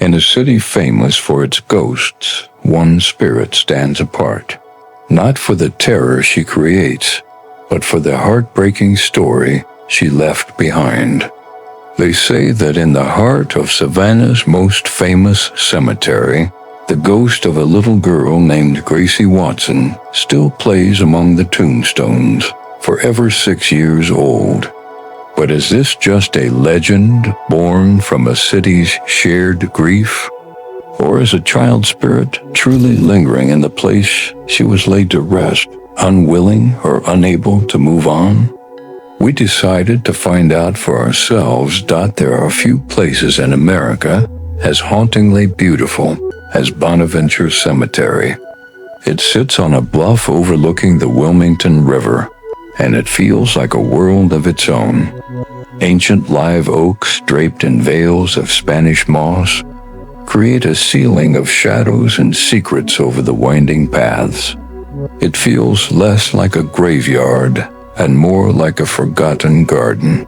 In a city famous for its ghosts, one spirit stands apart, not for the terror she creates, but for the heartbreaking story she left behind. They say that in the heart of Savannah's most famous cemetery, the ghost of a little girl named Gracie Watson still plays among the tombstones, forever 6 years old. But is this just a legend born from a city's shared grief? Or is a child spirit truly lingering in the place she was laid to rest, unwilling or unable to move on? We decided to find out for ourselves. There are few places in America as hauntingly beautiful as Bonaventure Cemetery. It sits on a bluff overlooking the Wilmington River, and it feels like a world of its own. Ancient live oaks draped in veils of Spanish moss create a ceiling of shadows and secrets over the winding paths. It feels less like a graveyard and more like a forgotten garden,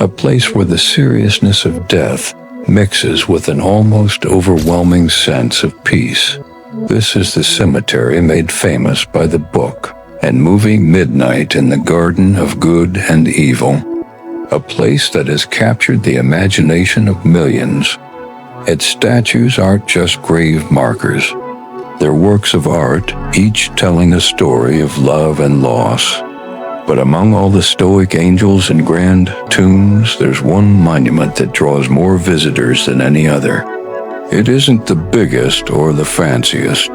a place where the seriousness of death mixes with an almost overwhelming sense of peace. This is the cemetery made famous by the book and movie Midnight in the Garden of Good and Evil, a place that has captured the imagination of millions. Its statues aren't just grave markers. They're works of art, each telling a story of love and loss. But among all the stoic angels and grand tombs, there's one monument that draws more visitors than any other. It isn't the biggest or the fanciest.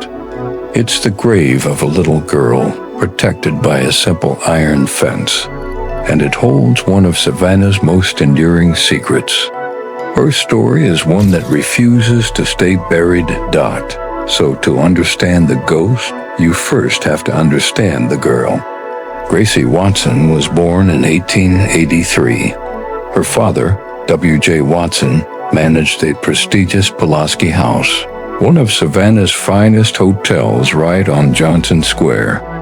It's the grave of a little girl, protected by a simple iron fence, and it holds one of Savannah's most enduring secrets. Her story is one that refuses to stay buried. So to understand the ghost, you first have to understand the girl. Gracie Watson was born in 1883. Her father, W.J. Watson, managed a prestigious Pulaski house, one of Savannah's finest hotels right on Johnson Square.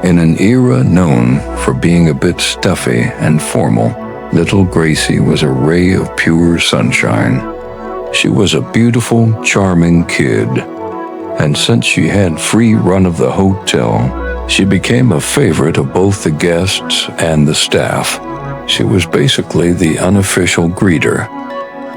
In an era known for being a bit stuffy and formal, little Gracie was a ray of pure sunshine. She was a beautiful, charming kid, and since she had free run of the hotel, she became a favorite of both the guests and the staff. She was basically the unofficial greeter.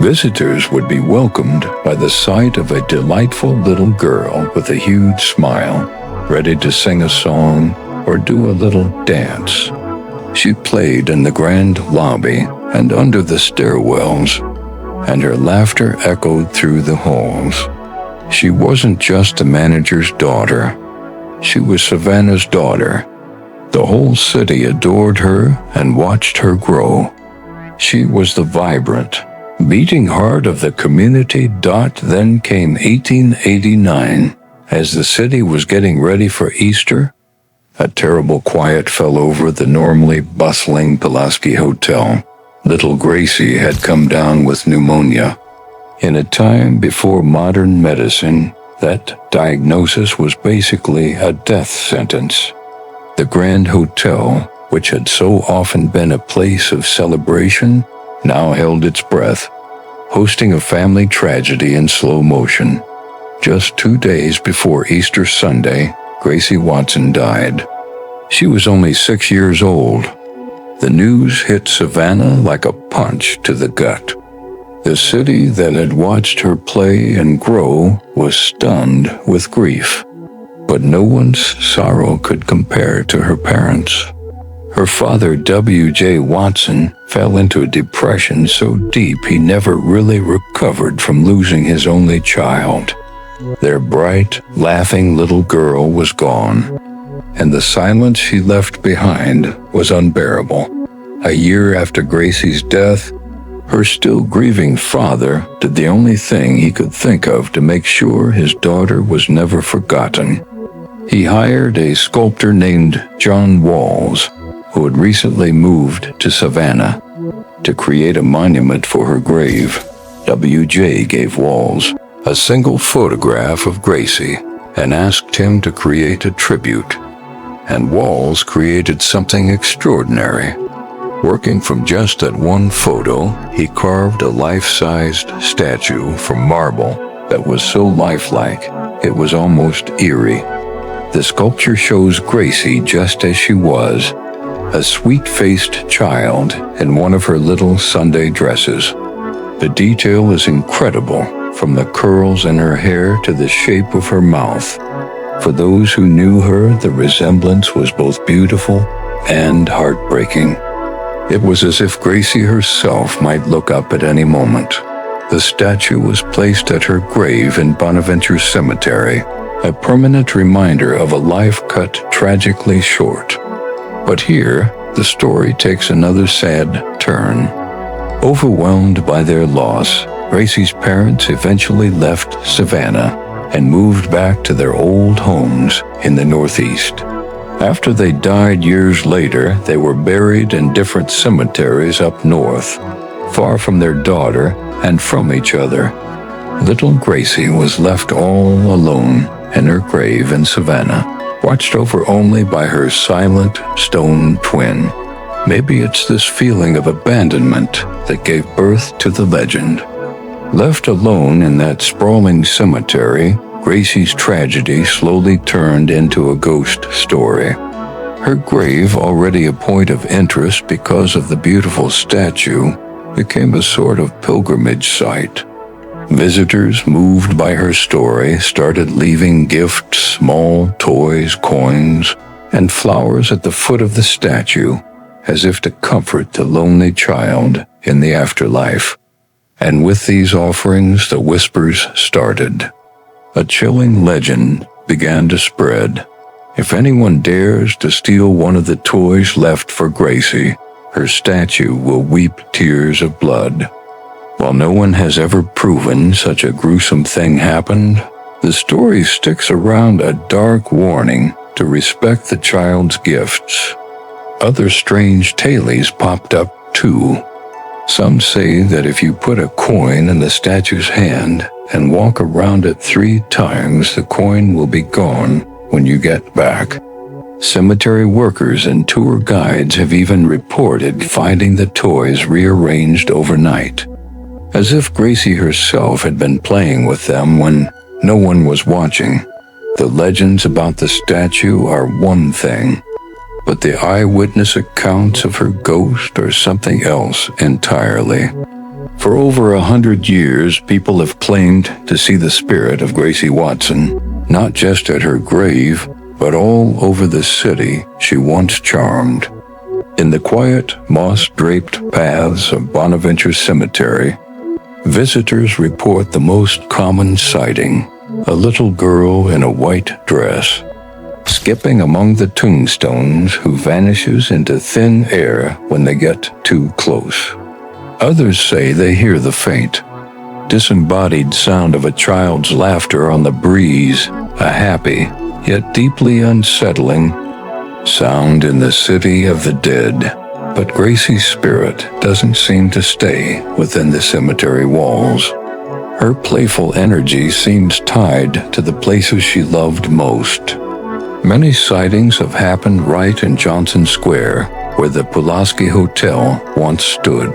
Visitors would be welcomed by the sight of a delightful little girl with a huge smile, ready to sing a song or do a little dance. She played in the grand lobby and under the stairwells, and her laughter echoed through the halls. She wasn't just the manager's daughter. She was Savannah's daughter. The whole city adored her and watched her grow. She was the vibrant, beating heart of the community. Then came 1889. As the city was getting ready for Easter, a terrible quiet fell over the normally bustling Pulaski Hotel. Little Gracie had come down with pneumonia. In a time before modern medicine, that diagnosis was basically a death sentence. The Grand Hotel, which had so often been a place of celebration, now held its breath, hosting a family tragedy in slow motion. Just 2 days before Easter Sunday, Gracie Watson died. She was only 6 years old. The news hit Savannah like a punch to the gut. The city that had watched her play and grow was stunned with grief, but no one's sorrow could compare to her parents. Her father, W.J. Watson, fell into a depression so deep he never really recovered from losing his only child. Their bright, laughing little girl was gone, and the silence she left behind was unbearable. A year after Gracie's death, her still grieving father did the only thing he could think of to make sure his daughter was never forgotten. He hired a sculptor named John Walls, who had recently moved to Savannah, to create a monument for her grave. W.J. gave Walls a single photograph of Gracie and asked him to create a tribute. And Walls created something extraordinary. Working from just that one photo, he carved a life-sized statue from marble that was so lifelike it was almost eerie. The sculpture shows Gracie just as she was, a sweet-faced child in one of her little Sunday dresses. The detail is incredible, from the curls in her hair to the shape of her mouth. For those who knew her, the resemblance was both beautiful and heartbreaking. It was as if Gracie herself might look up at any moment. The statue was placed at her grave in Bonaventure Cemetery, a permanent reminder of a life cut tragically short. But here, the story takes another sad turn. Overwhelmed by their loss, Gracie's parents eventually left Savannah and moved back to their old homes in the Northeast. After they died years later, they were buried in different cemeteries up north, far from their daughter and from each other. Little Gracie was left all alone in her grave in Savannah, watched over only by her silent stone twin. Maybe it's this feeling of abandonment that gave birth to the legend. Left alone in that sprawling cemetery, Gracie's tragedy slowly turned into a ghost story. Her grave, already a point of interest because of the beautiful statue, became a sort of pilgrimage site. Visitors, moved by her story, started leaving gifts, small toys, coins, and flowers at the foot of the statue, as if to comfort the lonely child in the afterlife. And with these offerings, the whispers started. A chilling legend began to spread. If anyone dares to steal one of the toys left for Gracie, her statue will weep tears of blood. While no one has ever proven such a gruesome thing happened, the story sticks around a dark warning to respect the child's gifts. Other strange tales popped up too. Some say that if you put a coin in the statue's hand and walk around it 3 times, the coin will be gone when you get back. Cemetery workers and tour guides have even reported finding the toys rearranged overnight, as if Gracie herself had been playing with them when no one was watching. The legends about the statue are one thing, but the eyewitness accounts of her ghost are something else entirely. For over 100 years, people have claimed to see the spirit of Gracie Watson, not just at her grave, but all over the city she once charmed. In the quiet, moss-draped paths of Bonaventure Cemetery, visitors report the most common sighting: a little girl in a white dress, skipping among the tombstones, who vanishes into thin air when they get too close. Others say they hear the faint, disembodied sound of a child's laughter on the breeze, a happy, yet deeply unsettling sound in the city of the dead. But Gracie's spirit doesn't seem to stay within the cemetery walls. Her playful energy seems tied to the places she loved most. Many sightings have happened right in Johnson Square, where the Pulaski Hotel once stood.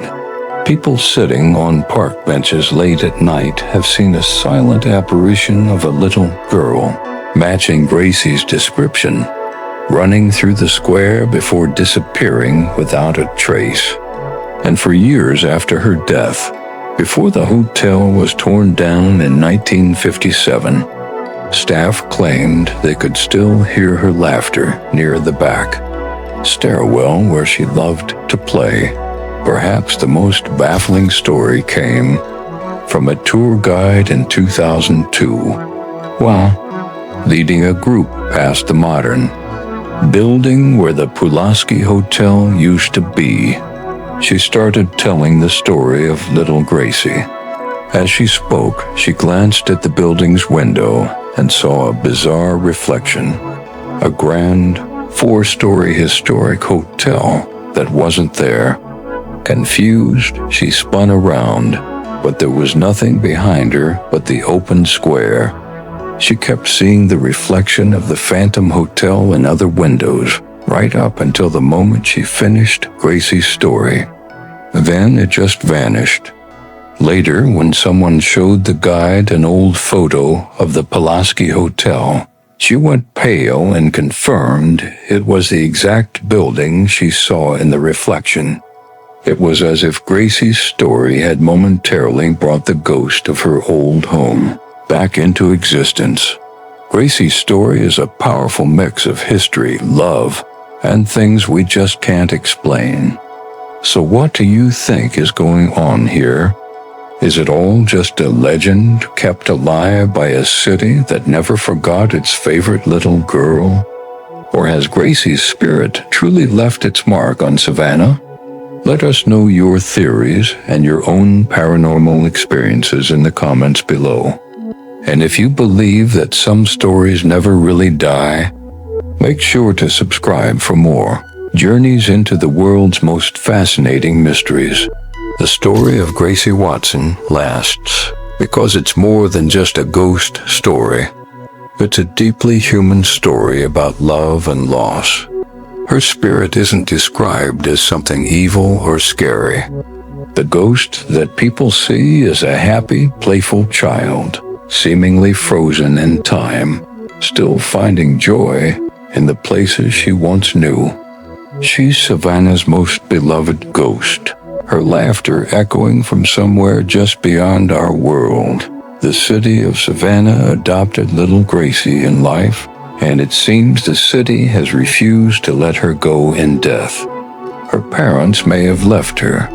People sitting on park benches late at night have seen a silent apparition of a little girl, matching Gracie's description, running through the square before disappearing without a trace. And for years after her death, before the hotel was torn down in 1957, staff claimed they could still hear her laughter near the back stairwell where she loved to play. Perhaps the most baffling story came from a tour guide in 2002 while leading a group past the modern building where the Pulaski Hotel used to be. She started telling the story of little Gracie. As she spoke, she glanced at the building's window and saw a bizarre reflection, a grand 4-story historic hotel that wasn't there. Confused, she spun around, but there was nothing behind her but the open square. She kept seeing the reflection of the Phantom Hotel in other windows, right up until the moment she finished Gracie's story. Then it just vanished. Later, when someone showed the guide an old photo of the Pulaski Hotel, she went pale and confirmed it was the exact building she saw in the reflection. It was as if Gracie's story had momentarily brought the ghost of her old home back into existence. Gracie's story is a powerful mix of history, love, and things we just can't explain. So what do you think is going on here? Is it all just a legend kept alive by a city that never forgot its favorite little girl? Or has Gracie's spirit truly left its mark on Savannah? Let us know your theories and your own paranormal experiences in the comments below. And if you believe that some stories never really die, make sure to subscribe for more journeys into the world's most fascinating mysteries. The story of Gracie Watson lasts because it's more than just a ghost story. It's a deeply human story about love and loss. Her spirit isn't described as something evil or scary. The ghost that people see is a happy, playful child, seemingly frozen in time, still finding joy in the places she once knew. She's Savannah's most beloved ghost, her laughter echoing from somewhere just beyond our world. The city of Savannah adopted little Gracie in life, and it seems the city has refused to let her go in death. Her parents may have left her,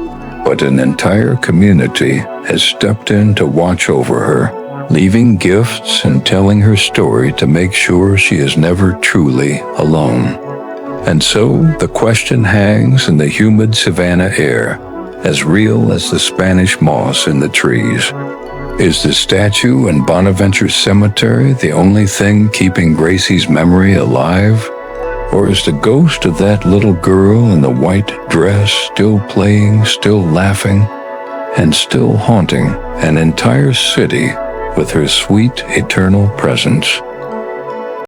but an entire community has stepped in to watch over her, leaving gifts and telling her story to make sure she is never truly alone. And so the question hangs in the humid Savannah air, as real as the Spanish moss in the trees. Is the statue in Bonaventure Cemetery the only thing keeping Gracie's memory alive? Or is the ghost of that little girl in the white dress still playing, still laughing, and still haunting an entire city with her sweet, eternal presence?